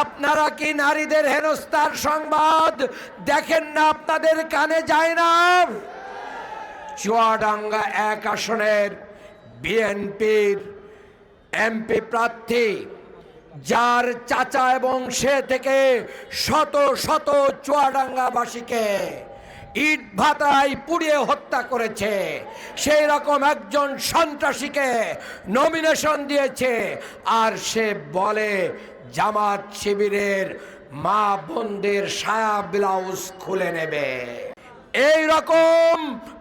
আপনারা কি নারীদের হেনস্থার সংবাদ দেখেন না? আপনাদের কানে যায় না? চুয়াডাঙ্গা 1 আসনের বিএনপির এমপি প্রার্থী, যার চাচা এবং সে থেকে শত শত চুয়াডাঙ্গাবাসীকে ইট ভাটায় পুড়িয়ে হত্যা করেছে, সেই রকম একজন সন্ত্রাসীকে নমিনেশন দিয়েছে। আর সে বলে জামাত শিবিরের মা বোনদের সায়া ব্লাউজ খুলে নেবে। এই রকম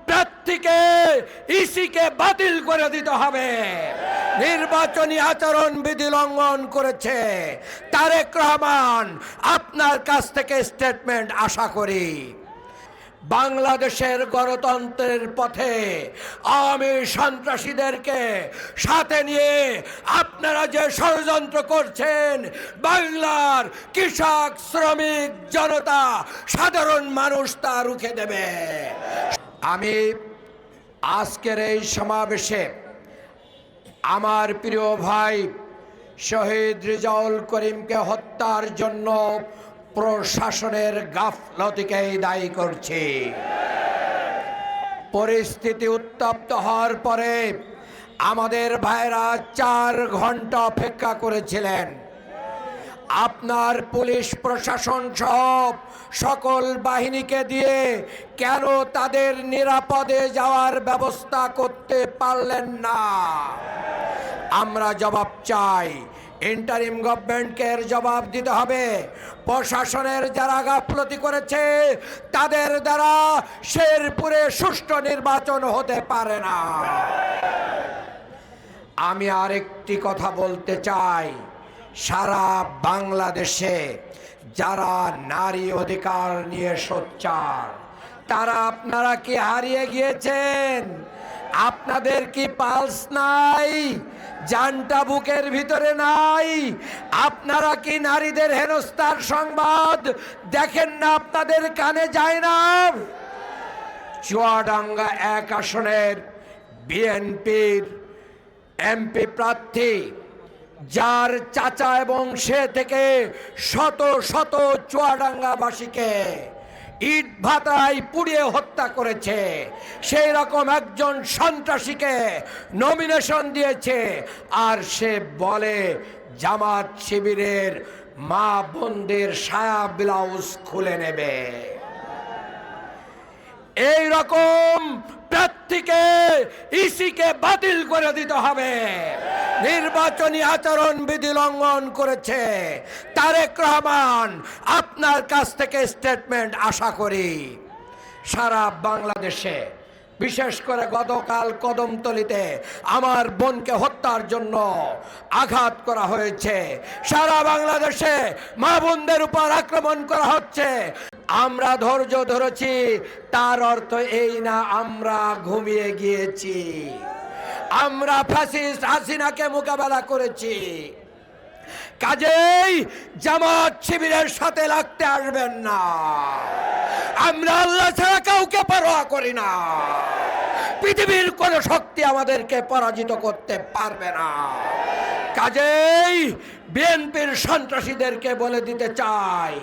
প্রার্থীকে ইসিকে বাতিল করে দিতে হবে। নির্বাচনী আচরণ বিধি লঙ্ঘন করেছে তারেক রহমান। আপনার কাছ থেকে স্টেটমেন্ট আশা করি। বাংলাদেশের গণতন্ত্রের পথে আওয়ামী সন্ত্রাসীদেরকে সাথে নিয়ে আপনারা যে ষড়যন্ত্র করছেন, বাংলার কৃষক, শ্রমিক, জনতা, সাধারণ মানুষ তা রুখে দেবে। আমি আজকের এই সমাবেশে আমার প্রিয় ভাই শহীদ রেজাউল করিমকে হত্যার জন্য প্রশাসনের গাফলতিকেই দায়ী করছি। পরিস্থিতি উত্তপ্ত হওয়ার পরে আমাদের ভাইরা 4 ঘন্টা অপেক্ষা করেছিলেন। আপনার পুলিশ প্রশাসন সহ সকল বাহিনীকে দিয়ে কেন তাদের নিরাপদে যাওয়ার ব্যবস্থা করতে পারলেন না? আমরা জবাব চাই। ইন্টারিম গভর্নমেন্টকে এর জবাব দিতে হবে। প্রশাসনের যারা গাফলতি করেছে তাদের দ্বারা শেরপুরে সুষ্ঠু নির্বাচন হতে পারে না। আমি আরেকটি কথা বলতে চাই। সারা বাংলাদেশে যারা নারী অধিকার নিয়ে সোচ্চার, তারা আপনারা কি হারিয়ে গিয়েছেন? আপনাদের কি পালস নাই? জানটা বুকের ভিতরে নাই? আপনারা কি নারীদের হেনস্থার সংবাদ দেখেন না? আপনাদের কানে যায় না? চুয়াডাঙ্গা 1 আসনের বিএনপির এমপি প্রার্থী, যার চাচা এবং সে থেকে শত শত চুয়াডাঙ্গাবাসীকে ইট ভাটায় পুড়িয়ে হত্যা করেছে, সেই রকম একজন সন্ত্রাসীকে নমিনেশন দিয়েছে। আর সে বলে জামাত শিবিরের মা বোনদের সায়া ব্লাউজ খুলে নেবে। এই রকম প্রার্থীকে ইসিকে বাতিল করে দিতে হবে। নির্বাচনী আচরণ বিধি লঙ্ঘন করেছে তারেক রহমান। আপনার কাছ থেকে স্টেটমেন্ট আশা করি। সারা বাংলাদেশে, বিশেষ করে গতকাল কদমতলীতে আমার বোনকে হত্যার জন্য আঘাত করা হয়েছে। সারা বাংলাদেশে মা বোনদের উপর আক্রমণ করা হচ্ছে। আমরা ধৈর্য ধরেছি, তার অর্থ এই না আমরা ঘুমিয়ে গিয়েছি। আমরা ফ্যাসিস্ট হাসিনাকে মোকাবেলা করেছি। কাজেই জামাত শিবিরের সাথে লাগতে আসবেন না। আমরা আল্লাহ ছাড়া কাউকে পরোয়া করি না। পৃথিবীর কোন শক্তি আমাদেরকে পরাজিত করতে পারবে না। কাজেই বিএনপির সন্ত্রাসীদেরকে বলে দিতে চাই,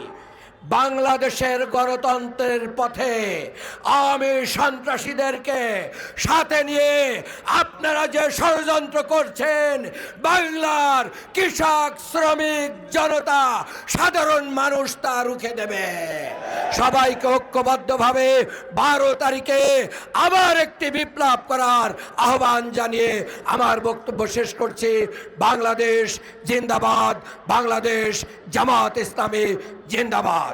বাংলাদেশের গণতন্ত্রের পথে আওয়ামী সন্ত্রাসীদেরকে সাথে নিয়ে আপনারা যে ষড়যন্ত্র করছেন, বাংলার কৃষক, শ্রমিক, জনতা, সাধারণ মানুষ তা রুখে দেবে। সবাইকে ঐক্যবদ্ধভাবে 12 তারিখে আবার একটি বিপ্লব করার আহ্বান জানিয়ে আমার বক্তব্য শেষ করছি। বাংলাদেশ জিন্দাবাদ, বাংলাদেশ জামাত ইসলামী জিন্দাবাদ।